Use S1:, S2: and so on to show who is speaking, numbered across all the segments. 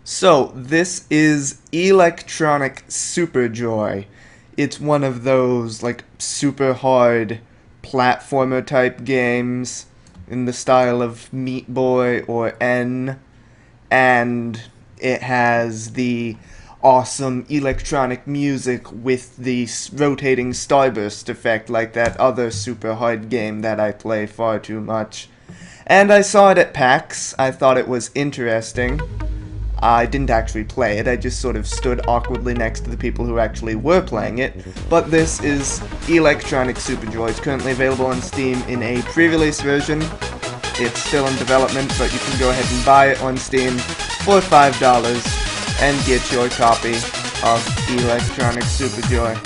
S1: So, this is Electronic Superjoy. It's one of those, like, super hard platformer type games in the style of Meat Boy or N. And it has the awesome electronic music with the rotating starburst effect like that other super hard game that I play far too much. And I saw it at PAX. I thought it was interesting. I didn't actually play it, I just sort of stood awkwardly next to the people who actually were playing it. But this is Electronic Superjoy. It's currently available on Steam in a pre-release version. It's still in development, but you can go ahead and buy it on Steam for $5 and get your copy of Electronic Superjoy.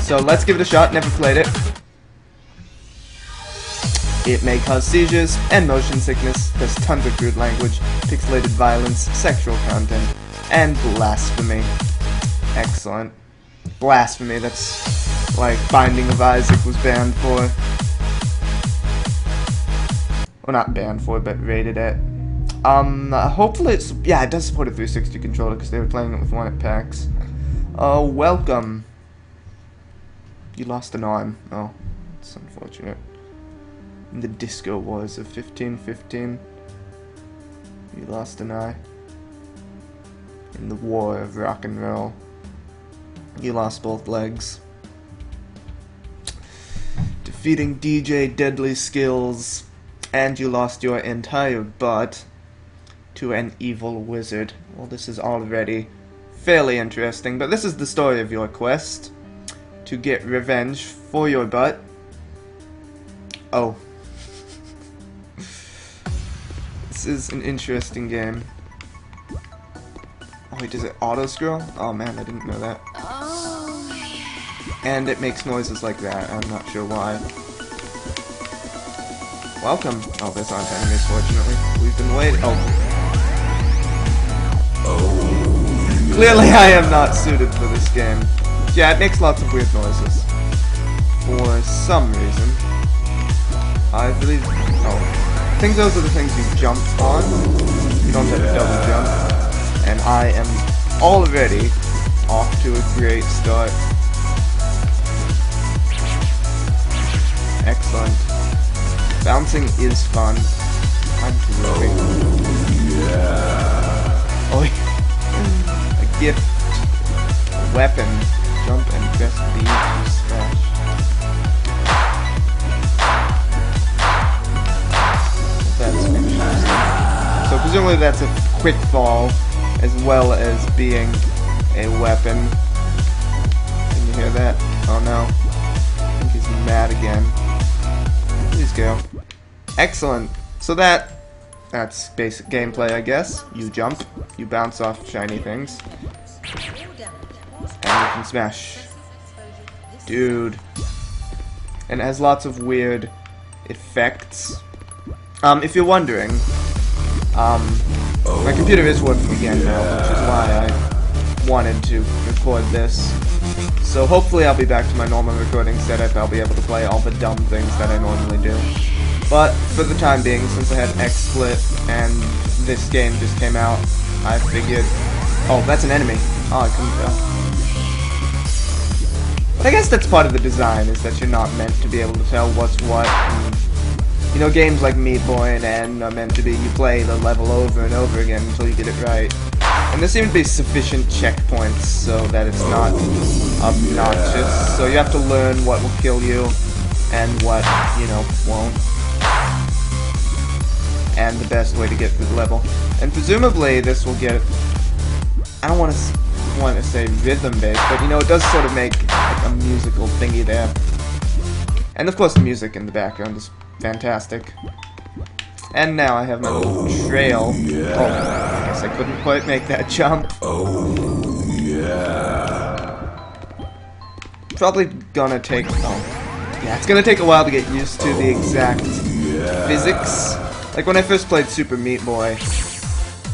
S1: So let's give it a shot. Never played it. It may cause seizures and motion sickness. There's tons of crude language, pixelated violence, sexual content, and blasphemy. Excellent. Blasphemy, that's like Binding of Isaac was banned for. Well, not banned for, but rated at. Hopefully it's, yeah, it does support a 360 controller because they were playing it with one at PAX. Welcome. You lost an arm. Oh, it's unfortunate. In the disco wars of 1515, you lost an eye. In the war of rock and roll, you lost both legs. Defeating DJ Deadly Skills, and you lost your entire butt to an evil wizard. Well, this is already fairly interesting, but this is the story of your quest to get revenge for your butt. Oh. This is an interesting game. Oh wait, does it auto-scroll? Oh man, I didn't know that. And it makes noises like that, I'm not sure why. Welcome. Oh, there's aren't enemies, fortunately. We've been waiting. Oh. Clearly I am not suited for this game. Yeah, it makes lots of weird noises. For some reason. I believe... Oh. I think those are the things you jump on. You don't have to double jump. And I am already off to a great start. Excellent. Bouncing is fun. I'm drooping. Oh yeah. A gift. A weapon. Jump and press B to smash. So presumably that's a quick fall, as well as being a weapon. Can you hear that? Oh no. I think he's mad again. Please go. Excellent. So that's basic gameplay, I guess. You jump, you bounce off shiny things, and you can smash. Dude. And it has lots of weird effects. If you're wondering, my computer is working again now, which is why I wanted to record this. So hopefully I'll be back to my normal recording setup. I'll be able to play all the dumb things that I normally do. But for the time being, since I had Xsplit and this game just came out, I figured... Oh, that's an enemy. Oh, I couldn't tell. But I guess that's part of the design, is that you're not meant to be able to tell what's what. And, you know, games like Meat Boy and N are meant to be, you play the level over and over again until you get it right. And there seem to be sufficient checkpoints so that it's not obnoxious. So you have to learn what will kill you and what, you know, won't. And the best way to get through the level. And presumably this will get, I don't want to say rhythm-based, but you know, it does sort of make like a musical thingy there. And of course the music in the background is fantastic. And now I have my little trail.
S2: Yeah.
S1: Oh, I guess I couldn't quite make that jump.
S2: Oh, yeah.
S1: Probably gonna take... Oh, yeah, it's gonna take a while to get used to the exact physics. Like when I first played Super Meat Boy,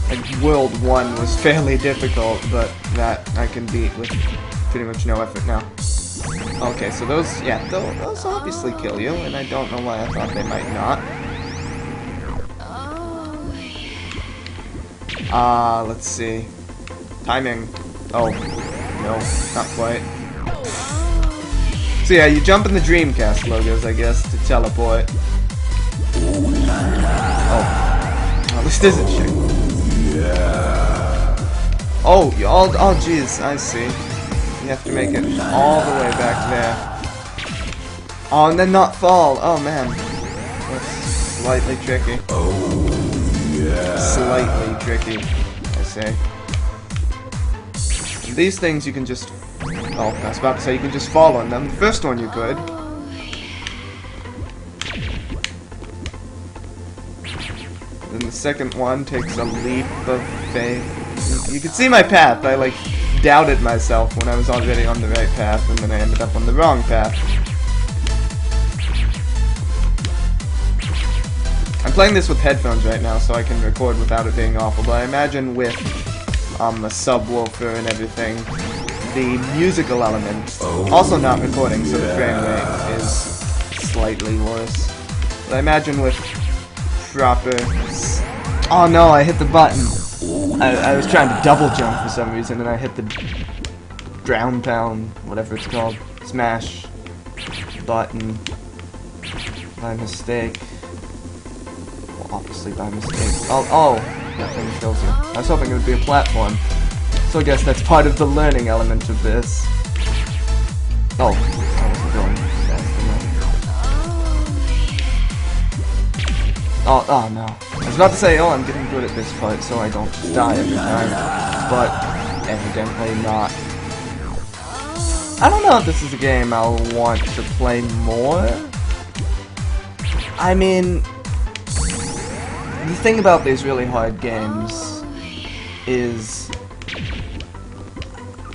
S1: like World 1 was fairly difficult, but that I can beat with pretty much no effort now. Okay, so those, yeah, those obviously kill you, and I don't know why I thought they might not. Let's see. Timing. Oh, no, not quite. So yeah, you jump in the Dreamcast logos, I guess, to teleport. Oh, well, this isn't shit. Oh, oh, jeez, I see. You have to make it all the way back there. Oh, and then not fall. Oh man, that's slightly tricky. Slightly tricky, I say. These things you can just... Oh, I was about to say you can just fall on them. The first one you could. Then the second one takes a leap of faith. You can see my path. I, like, doubted myself when I was already on the right path, and then I ended up on the wrong path. I'm playing this with headphones right now, so I can record without it being awful, but I imagine with a subwoofer and everything, the musical element, also not recording, so the frame rate is slightly worse. But I imagine with proper... Oh no, I hit the button! I was trying to double jump for some reason, and I hit the ground pound, whatever it's called, smash button by mistake. Well, obviously by mistake. Oh, that thing kills you. I was hoping it would be a platform. So I guess that's part of the learning element of this. Oh, I wasn't going fast enough. Oh no. I was about to say, oh, I'm getting good at this part so I don't just die every time. But evidently not. I don't know if this is a game I'll want to play more. I mean, the thing about these really hard games is,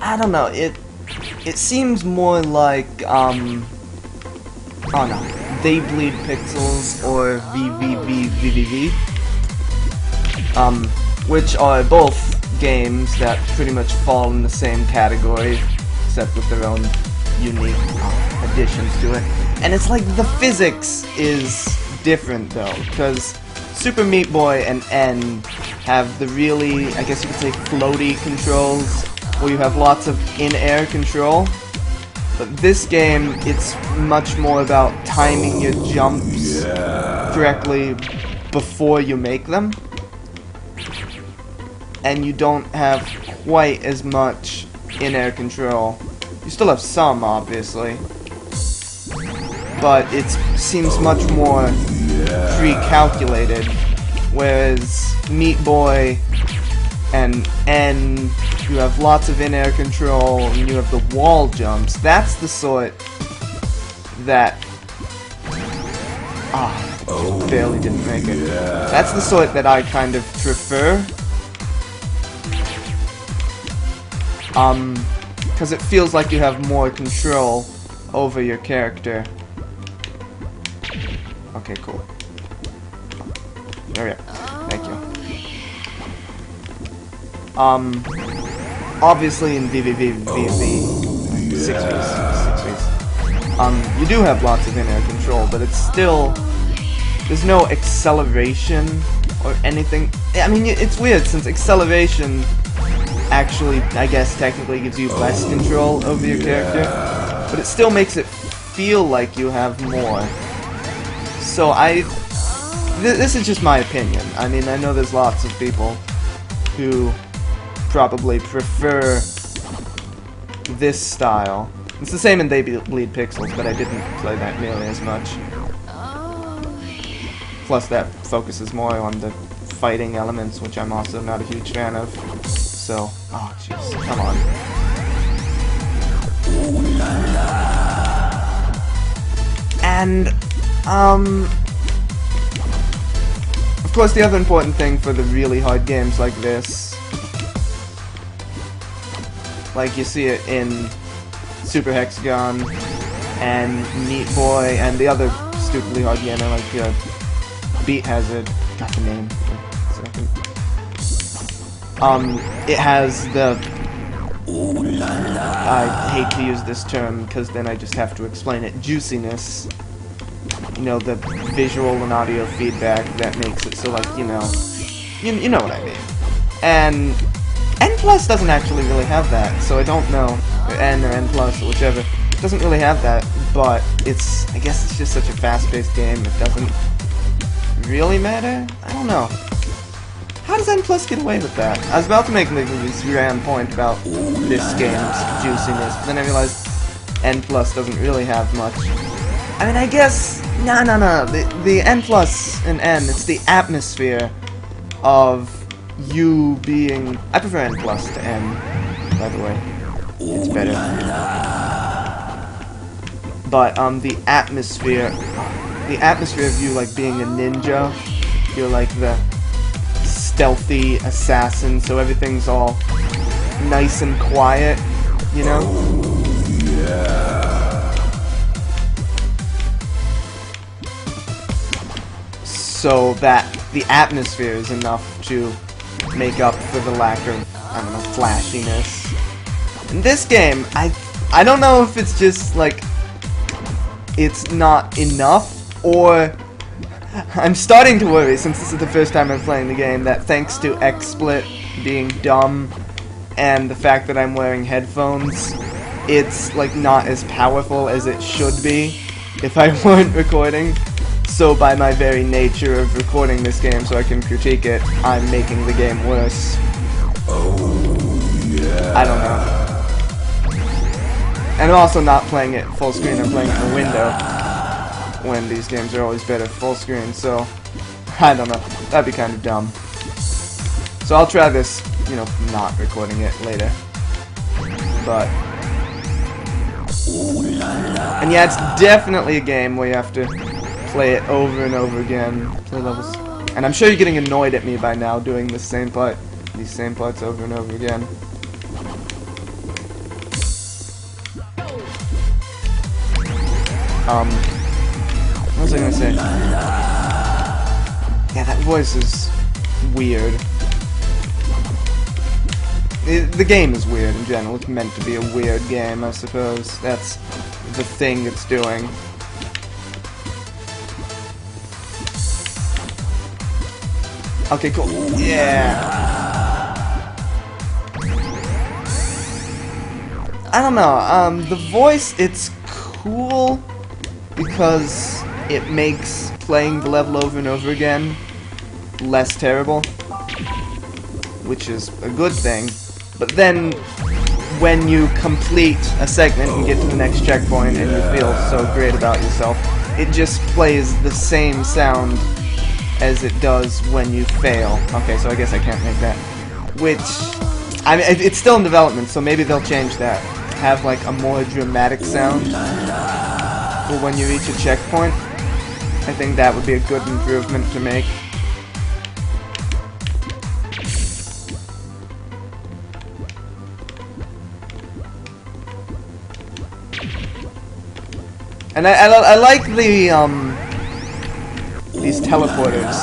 S1: I don't know, it seems more like, oh no, They Bleed Pixels or VVVVVV, which are both games that pretty much fall in the same category, except with their own unique additions to it. And it's like the physics is different though, because Super Meat Boy and N have the really, I guess you could say, floaty controls, where you have lots of in-air control. But this game, it's much more about timing your jumps correctly before you make them. And you don't have quite as much in-air control. You still have some, obviously. But it seems much more pre-calculated. Whereas Meat Boy and N, you have lots of in-air control, and you have the wall jumps. That's the sort that... barely didn't make it. That's the sort that I kind of prefer. Because it feels like you have more control over your character. Okay, cool. Okay, thank you. Obviously in VVVVV, 6Vs, you do have lots of in-air control, but it's still, there's no acceleration or anything. I mean, it's weird, since acceleration actually, I guess, technically gives you less control over your character, but it still makes it feel like you have more. So this is just my opinion. I mean, I know there's lots of people who probably prefer this style. It's the same in They Bleed Pixels, but I didn't play that nearly as much. Plus that focuses more on the fighting elements, which I'm also not a huge fan of. So, oh jeez, come on. And, of course the other important thing for the really hard games like this, like you see it in Super Hexagon and Meat Boy and the other stupidly hard game, like Beat Hazard, got the name for a second. It has the, I hate to use this term because then I just have to explain it, juiciness. You know, the visual and audio feedback that makes it so, like, you know what I mean. And N plus doesn't actually really have that, so I don't know. Or N or N plus or whichever. It doesn't really have that, but I guess it's just such a fast-paced game, it doesn't really matter? I don't know. How does N plus get away with that? I was about to make this grand point about this game's juiciness, but then I realized N plus doesn't really have much. I mean, I guess... No. The N plus and N, it's the atmosphere of you being... I prefer N plus to N, by the way. It's better. But, the atmosphere of you, like, being a ninja, you're like the stealthy assassin, so everything's all nice and quiet, you know? So that the atmosphere is enough to make up for the lack of, I don't know, flashiness. In this game, I don't know if it's just, like, it's not enough, or I'm starting to worry, since this is the first time I'm playing the game, that thanks to Xsplit being dumb and the fact that I'm wearing headphones, it's, like, not as powerful as it should be if I weren't recording. So by my very nature of recording this game so I can critique it, I'm making the game worse. I don't know. And I'm also not playing it full screen, I'm playing it in the window, when these games are always better full screen, so I don't know. That'd be kind of dumb. So I'll try this, you know, not recording it later. But... And yeah, it's definitely a game where you have to play it over and over again, play levels. And I'm sure you're getting annoyed at me by now doing these same parts over and over again. What was I gonna say? Yeah, that voice is weird. The game is weird in general. It's meant to be a weird game, I suppose. That's the thing it's doing. Okay, cool. Yeah. I don't know. The voice, it's cool because it makes playing the level over and over again less terrible, which is a good thing. But then, when you complete a segment and get to the next checkpoint and you feel so great about yourself, it just plays the same sound as it does when you fail. Okay, so I guess I can't make that. Which, I mean, it's still in development, so maybe they'll change that. Have, like, a more dramatic sound for when you reach a checkpoint. I think that would be a good improvement to make. And I like the, these teleporters.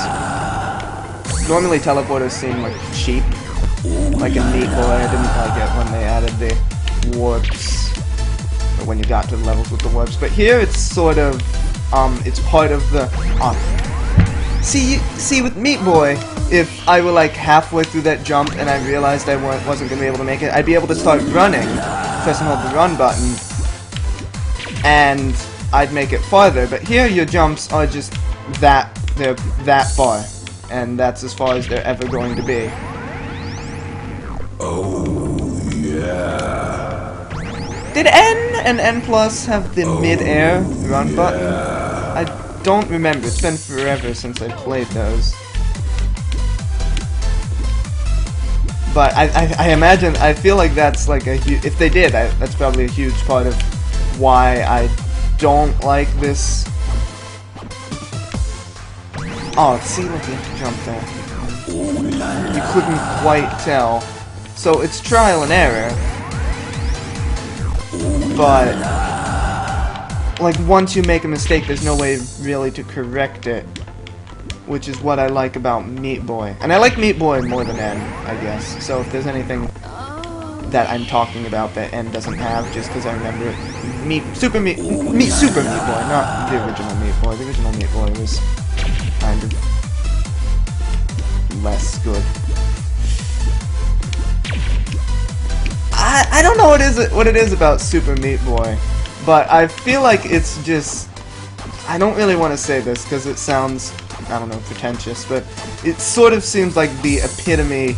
S1: Normally teleporters seem like cheap, like in Meat Boy. I didn't like it when they added the warps, or when you got to the levels with the warps. But here it's sort of, it's part of the. See, with Meat Boy, if I were like halfway through that jump and I realized I wasn't gonna be able to make it, I'd be able to start running, press and hold the run button, and I'd make it farther. But here your jumps are just they're that far, and that's as far as they're ever going to be.
S2: Oh, yeah.
S1: Did N and N plus have the mid-air run button? I don't remember. It's been forever since I played those. But I imagine, I feel like that's like a huge, if they did, that's probably a huge part of why I don't like this. Oh, see, look, you have to jump there. You couldn't quite tell. So it's trial and error. But, like, once you make a mistake, there's no way really to correct it. Which is what I like about Meat Boy. And I like Meat Boy more than N, I guess. So if there's anything that I'm talking about that N doesn't have, just because I remember it, Super Meat Boy, not the original Meat Boy. The original Meat Boy was kind of less good. I don't know what it is about Super Meat Boy, but I feel like it's just, I don't really want to say this because it sounds, I don't know, pretentious, but it sort of seems like the epitome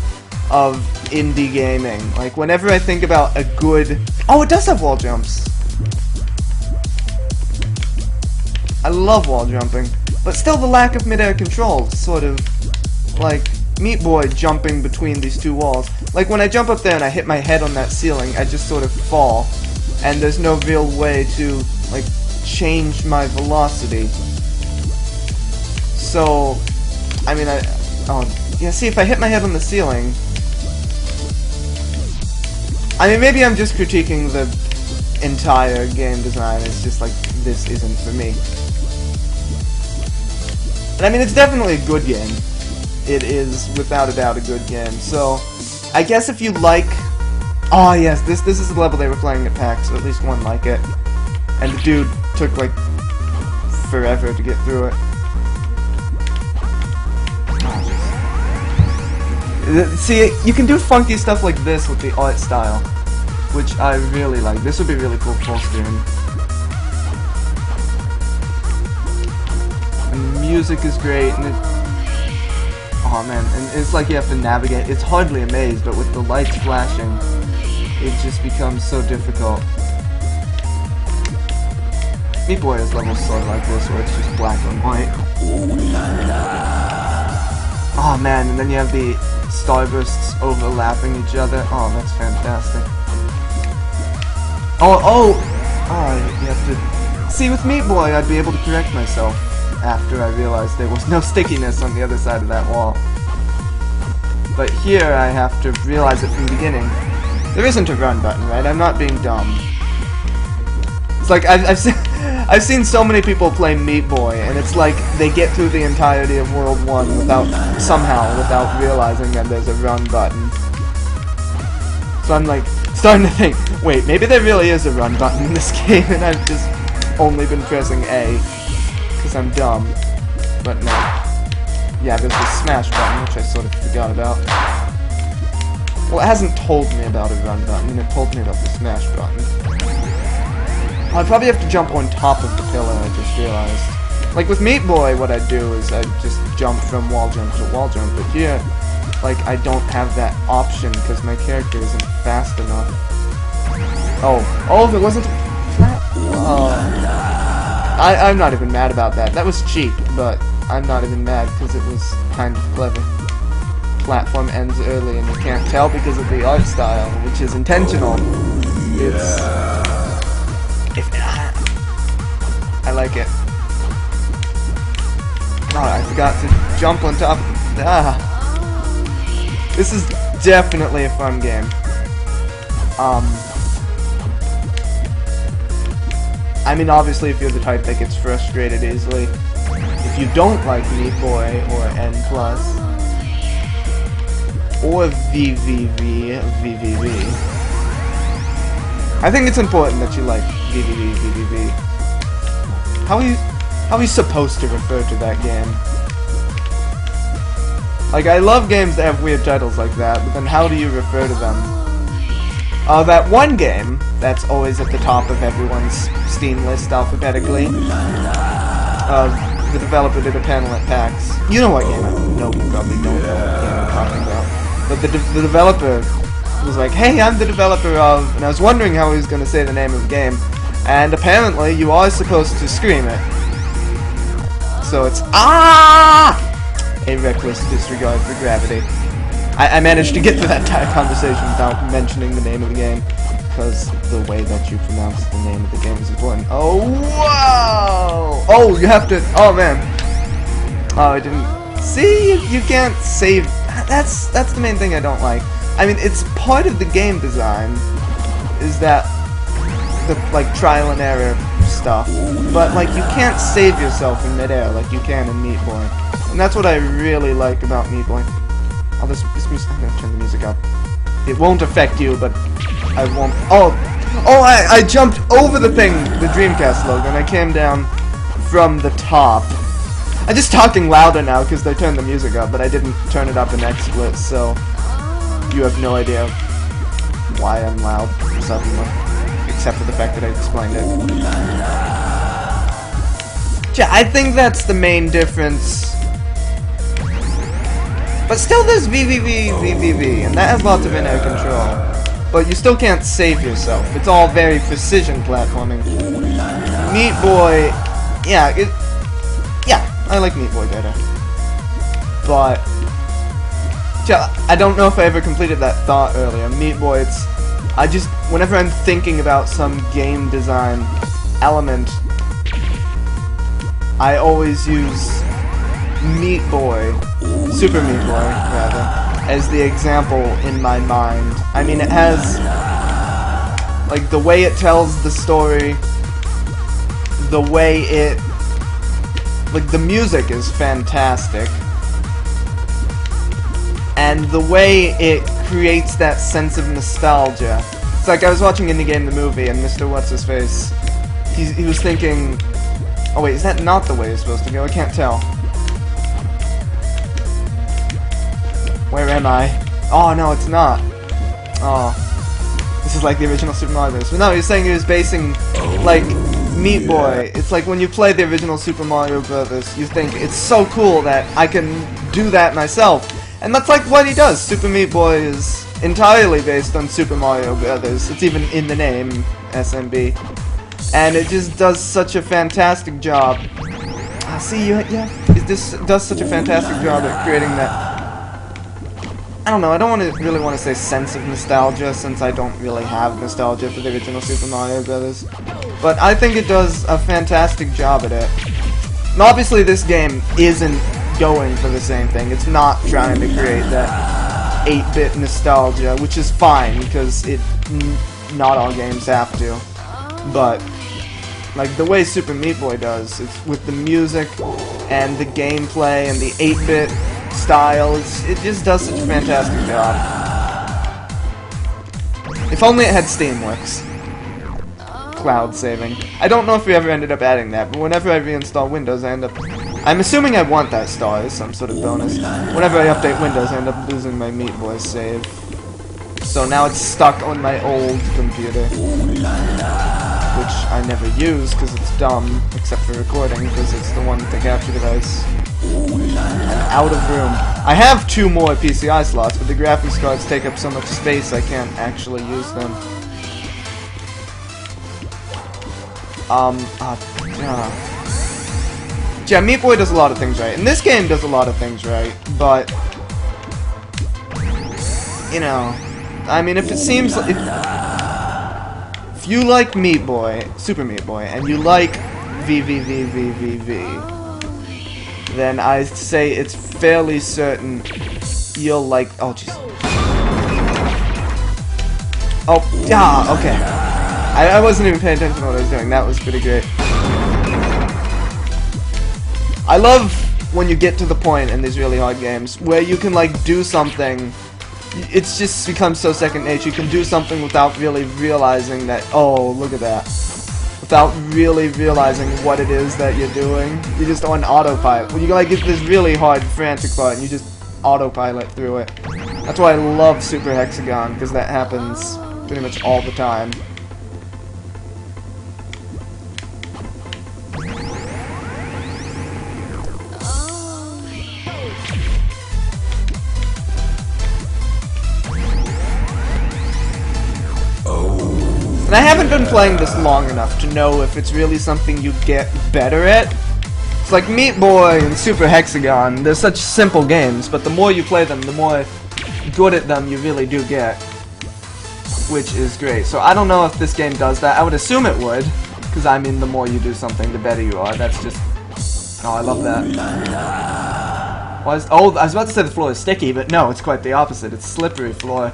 S1: of indie gaming. Like, whenever I think about a good... Oh, it does have wall jumps! I love wall jumping, but still the lack of midair control, sort of like Meat Boy jumping between these two walls. Like, when I jump up there and I hit my head on that ceiling, I just sort of fall, and there's no real way to, like, change my velocity. So, I mean, yeah, see, if I hit my head on the ceiling... I mean, maybe I'm just critiquing the entire game design. It's just like, this isn't for me. But I mean, it's definitely a good game. It is, without a doubt, a good game. So, I guess if you like... Oh, yes, this is the level they were playing at PAX, or at least one like it. And the dude took, like, forever to get through it. See, you can do funky stuff like this with the art style, which I really like. This would be really cool full screen. And the music is great, and oh man, and it's like you have to navigate. It's hardly a maze, but with the lights flashing, it just becomes so difficult. Meat Boy has levels sort of like this, where it's just black and white. Oh man, and then you have the starbursts overlapping each other. Oh, that's fantastic. Oh, you have to... See, with Meat Boy, I'd be able to correct myself after I realized there was no stickiness on the other side of that wall. But here, I have to realize it from the beginning. There isn't a run button, right? I'm not being dumb. It's like, I've seen so many people play Meat Boy, and it's like they get through the entirety of World 1 without realizing that there's a run button. So I'm like, starting to think, wait, maybe there really is a run button in this game, and I've just only been pressing A, because I'm dumb. But no. Yeah, there's the smash button, which I sort of forgot about. Well, it hasn't told me about a run button, it told me about the smash button. I'd probably have to jump on top of the pillar, I just realized. Like with Meat Boy, what I'd do is I'd just jump from wall jump to wall jump, but here, like, I don't have that option because my character isn't fast enough. Oh, if it wasn't flat? I'm not even mad about that. That was cheap, but I'm not even mad because it was kind of clever. Platform ends early and you can't tell because of the art style, which is intentional. It's... I like it. Oh, I forgot to jump on top of the... This is definitely a fun game. I mean, obviously, if you're the type that gets frustrated easily, if you don't like Meat Boy or N+, or VVV, I think it's important that you like VVV. How are you supposed to refer to that game? Like, I love games that have weird titles like that, but then how do you refer to them? That one game that's always at the top of everyone's Steam list alphabetically. The developer did a panel at PAX. You know what game no, you probably don't know what game I'm talking about. But the developer was like, hey, I'm the developer of... And I was wondering how he was going to say the name of the game. And apparently, you are supposed to scream it. So it's... Ah! A reckless disregard for gravity. I managed to get to that entire conversation without mentioning the name of the game, because the way that you pronounce the name of the game is important. Oh, whoa! Oh, you have to... Oh, man. Oh, I didn't... See? You can't save... That's the main thing I don't like. I mean, it's part of the game design, is that the, like, trial and error stuff, but, like, you can't save yourself in midair like you can in Meat Boy. And that's what I really like about Meat Boy. Oh, this music... I'm gonna turn the music up. It won't affect you, but I won't... Oh, I jumped over the thing, the Dreamcast logo, and I came down from the top. I'm just talking louder now because they turned the music up, but I didn't turn it up in Xsplit, so you have no idea why I'm loud suddenly, except for the fact that I explained it. Yeah, I think that's the main difference. But still there's VVV, and that has lots of in-air control. But you still can't save yourself. It's all very precision platforming. Meat Boy, yeah, I like Meat Boy better. But yeah, I don't know if I ever completed that thought earlier. Meat Boy, whenever I'm thinking about some game design element, I always use Meat Boy, Super Meat Boy, rather, as the example in my mind. I mean, it has, like, the way it tells the story, the way it, like, the music is fantastic, and the way it creates that sense of nostalgia. It's like I was watching Indie Game the movie, and Mr. What's-His-Face, he was thinking, oh wait, is that not the way it's supposed to go? I can't tell. Where am I? Oh, no, it's not. Oh. This is like the original Super Mario Bros. But no, he was saying he was basing, like, Meat Boy. It's like when you play the original Super Mario Bros., you think, it's so cool that I can do that myself. And that's like what he does. Super Meat Boy is entirely based on Super Mario Bros. It's even in the name, SMB. And it just does such a fantastic job. See, yeah, it just does such a fantastic job at creating that. I don't know, I don't really want to say sense of nostalgia, since I don't really have nostalgia for the original Super Mario Bros. But I think it does a fantastic job at it. And obviously this game isn't going for the same thing. It's not trying to create that 8-bit nostalgia, which is fine, because not all games have to. But, like, the way Super Meat Boy does, it's with the music, and the gameplay, and the 8-bit style, it just does such a fantastic job. If only it had Steamworks. Cloud saving. I don't know if we ever ended up adding that, but whenever I reinstall Windows, I'm assuming I want that star as some sort of bonus. Whenever I update Windows, I end up losing my Meat Boy save. So now it's stuck on my old computer, which I never use because it's dumb, except for recording, because it's the one with the capture device. And out of room. I have 2 more PCI slots, but the graphics cards take up so much space I can't actually use them. Yeah, Meat Boy does a lot of things right. And this game does a lot of things right, but, you know, I mean, if it seems like, if you like Meat Boy, Super Meat Boy, and you like VVVVVV, then I say it's fairly certain you'll like, oh jeez. Oh, yeah, okay. I wasn't even paying attention to what I was doing. That was pretty great. I love when you get to the point in these really hard games where you can, like, do something. It's just becomes so second nature. You can do something without really realizing that, oh, look at that. Without really realizing what it is that you're doing. You're just on autopilot. When you, like, get this really hard frantic part and you just autopilot through it. That's why I love Super Hexagon, because that happens pretty much all the time. And I haven't been playing this long enough to know if it's really something you get better at. It's like Meat Boy and Super Hexagon, they're such simple games, but the more you play them, the more good at them you really do get. Which is great. So I don't know if this game does that. I would assume it would, because I mean the more you do something, the better you are. That's just... Oh, I love that. Oh, I was about to say the floor is sticky, but no, it's quite the opposite. It's slippery floor.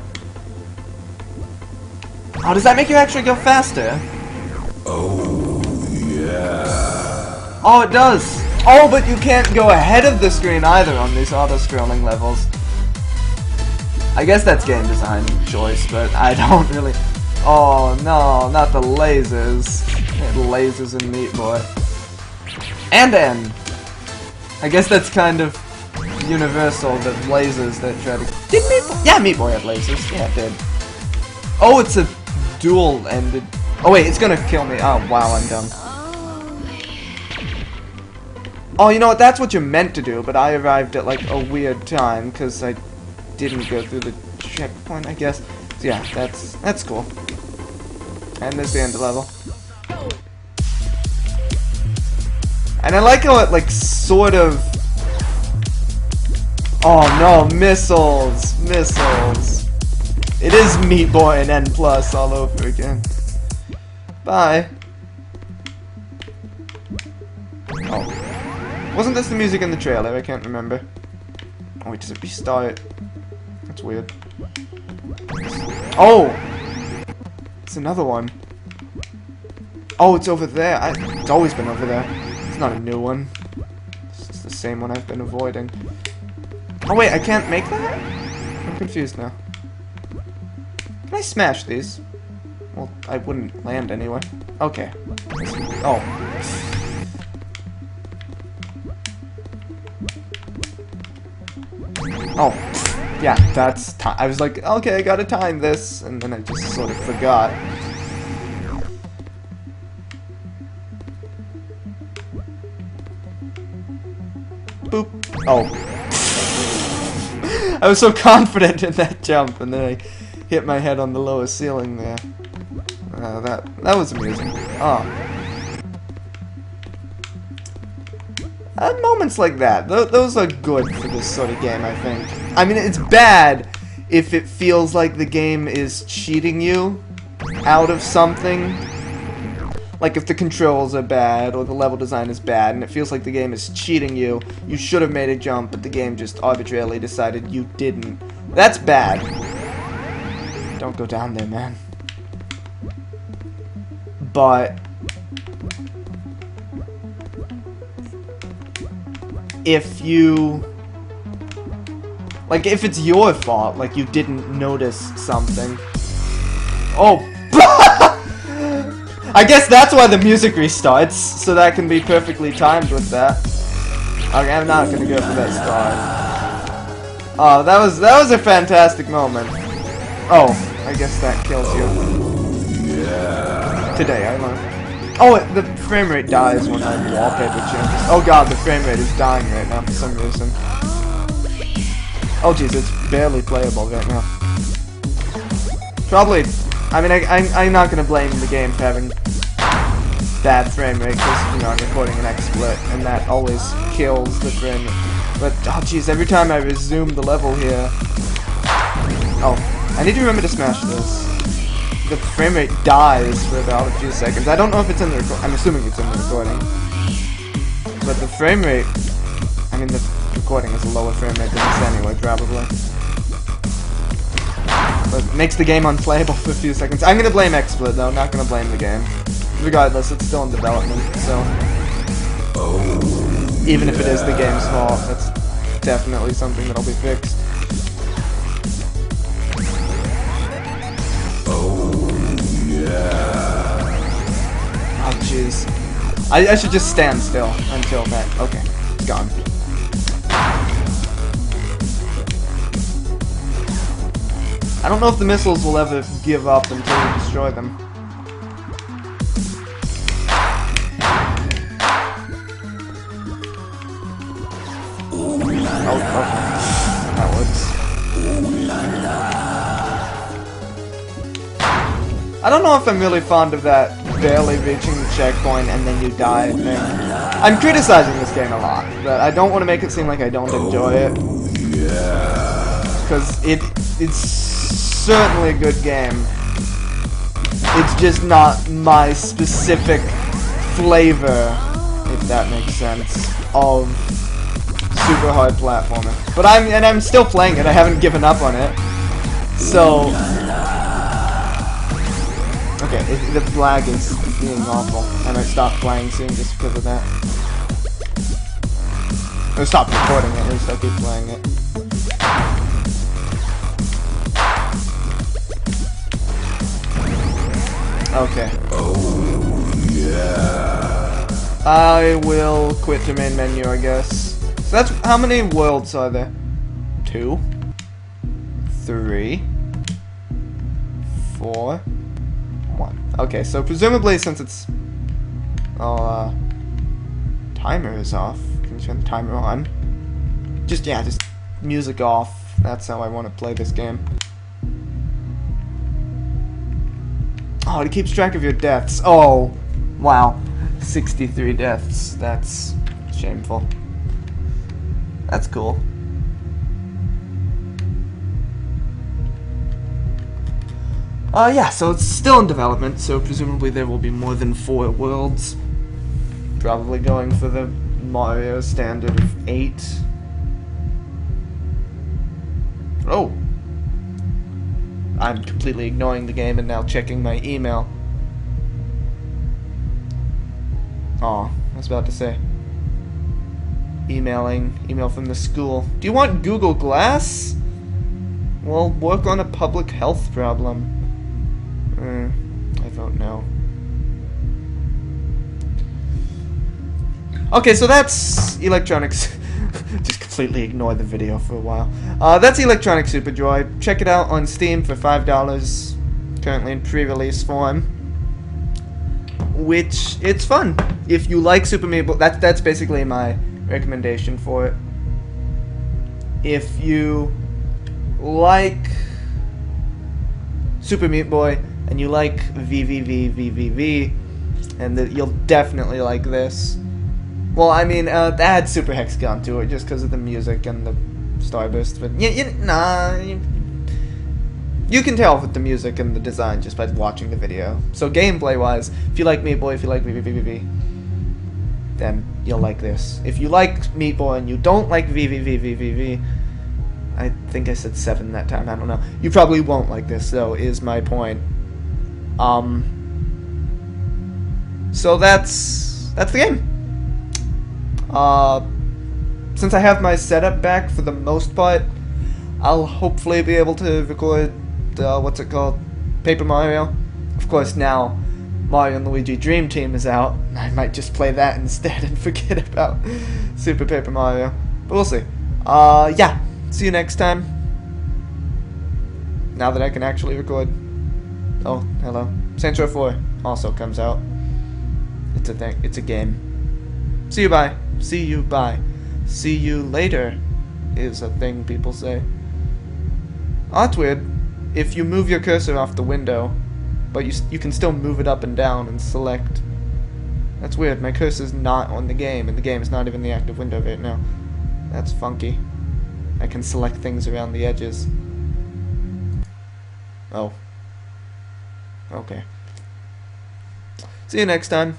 S1: Oh, does that make you actually go faster?
S2: Oh, yeah.
S1: Oh, it does! Oh, but you can't go ahead of the screen either on these auto-scrolling levels. I guess that's game design choice, but I don't really... Oh, no, not the lasers. Lasers in Meat Boy. And N! I guess that's kind of universal, the lasers that try to... Did Meat Boy... Yeah, Meat Boy had lasers. Yeah, it did. Oh, it's a dual-ended. Oh wait, it's gonna kill me. Oh wow, I'm dumb. Oh, you know what? That's what you're meant to do, but I arrived at like a weird time because I didn't go through the checkpoint, I guess. So yeah, that's cool. And there's the end of the level. And I like how it like sort of. Oh no, missiles, missiles. It is Meat Boy and N Plus all over again. Bye. Oh. Wasn't this the music in the trailer? I can't remember. Oh wait, does it restart? That's weird. Oh! It's another one. Oh, it's over there. It's always been over there. It's not a new one. It's the same one I've been avoiding. Oh wait, I can't make that? I'm confused now. Can I smash these? Well, I wouldn't land anyway. Okay. Oh. Oh. Yeah, that's I was like, okay, I gotta time this, and then I just sort of forgot. Boop. Oh. I was so confident in that jump, and then I hit my head on the lower ceiling there. That was amusing. Oh. Moments like that, those are good for this sort of game, I think. I mean, it's bad if it feels like the game is cheating you out of something. Like if the controls are bad or the level design is bad and it feels like the game is cheating you, you should have made a jump, but the game just arbitrarily decided you didn't. That's bad. Don't go down there, man. But if you, like, if it's your fault, like you didn't notice something. Oh! I guess that's why the music restarts, so that can be perfectly timed with that. Okay, I'm not gonna go for that start. Oh, that was a fantastic moment. Oh, I guess that kills you.
S2: Yeah.
S1: Today, I learned. Oh, the frame rate dies when I wallpaper changes. Oh god, the frame rate is dying right now for some reason. Oh jeez, it's barely playable right now. Probably, I mean, I'm not gonna blame the game for having bad frame rate because, you know, I'm recording an Xsplit and that always kills the frame rate. But, oh jeez, every time I resume the level here. Oh, I need to remember to smash this. The frame rate dies for about a few seconds. I don't know if it's in the recording. I'm assuming it's in the recording. But the frame rate, I mean, the recording is a lower frame rate than this anyway, probably. But it makes the game unplayable for a few seconds. I'm gonna blame Xsplit though, not gonna blame the game. Regardless, it's still in development, so even if it is the game's fault, that's definitely something that'll be fixed. Oh jeez. I should just stand still until that. Okay, it's gone. I don't know if the missiles will ever give up until you destroy them. Oh, okay. That works. I don't know if I'm really fond of that barely reaching the checkpoint and then you die thing. I'm criticizing this game a lot, but I don't want to make it seem like I don't enjoy it. Because it's certainly a good game. It's just not my specific flavor, if that makes sense, of super hard platformer. But I'm still playing it. I haven't given up on it. So okay, the lag is being awful. I might stop playing soon just because of that. Or stop recording it, at least I'll keep playing it. Okay.
S2: Oh, yeah.
S1: I will quit the main menu, I guess. So that's, how many worlds are there? 2, 3, 4, 1. Okay, so presumably since it's... Oh, timer is off. Can you turn the timer on? Just music off. That's how I want to play this game. Oh, it keeps track of your deaths. Oh, wow. 63 deaths. That's shameful. That's cool. Yeah, so it's still in development, so presumably there will be more than 4 worlds. Probably going for the Mario standard of 8. Oh! I'm completely ignoring the game and now checking my email. Oh, I was about to say. Email from the school. Do you want Google Glass? Well, work on a public health problem. I vote no. Okay, so that's Electronics. Just completely ignore the video for a while. That's Electronic Super Joy. Check it out on Steam for $5, currently in pre-release form. Which, it's fun. If you like Super Meat Boy, that's basically my recommendation for it. If you like Super Meat Boy and you like VVV, and you'll definitely like this. Well, I mean, that had Super Hexagon to it just because of the music and the starburst, but you can tell with the music and the design just by watching the video. So gameplay-wise, if you like Meat Boy, if you like VVV, then you'll like this. If you like Meat Boy and you don't like VVV, I think I said 7 that time, I don't know. You probably won't like this, though, is my point. So that's the game. Since I have my setup back for the most part, I'll hopefully be able to record, what's it called? Paper Mario. Of course, now Mario and Luigi Dream Team is out. I might just play that instead and forget about Super Paper Mario. But we'll see. Yeah. See you next time. Now that I can actually record. Oh, hello. Saints Row 4 also comes out. It's a thing. It's a game. See you bye. See you bye. See you later is a thing people say. Oh, that's weird. If you move your cursor off the window, but you can still move it up and down and select. That's weird. My cursor's not on the game, and the game is not even the active window right now. That's funky. I can select things around the edges. Oh. Okay. See you next time.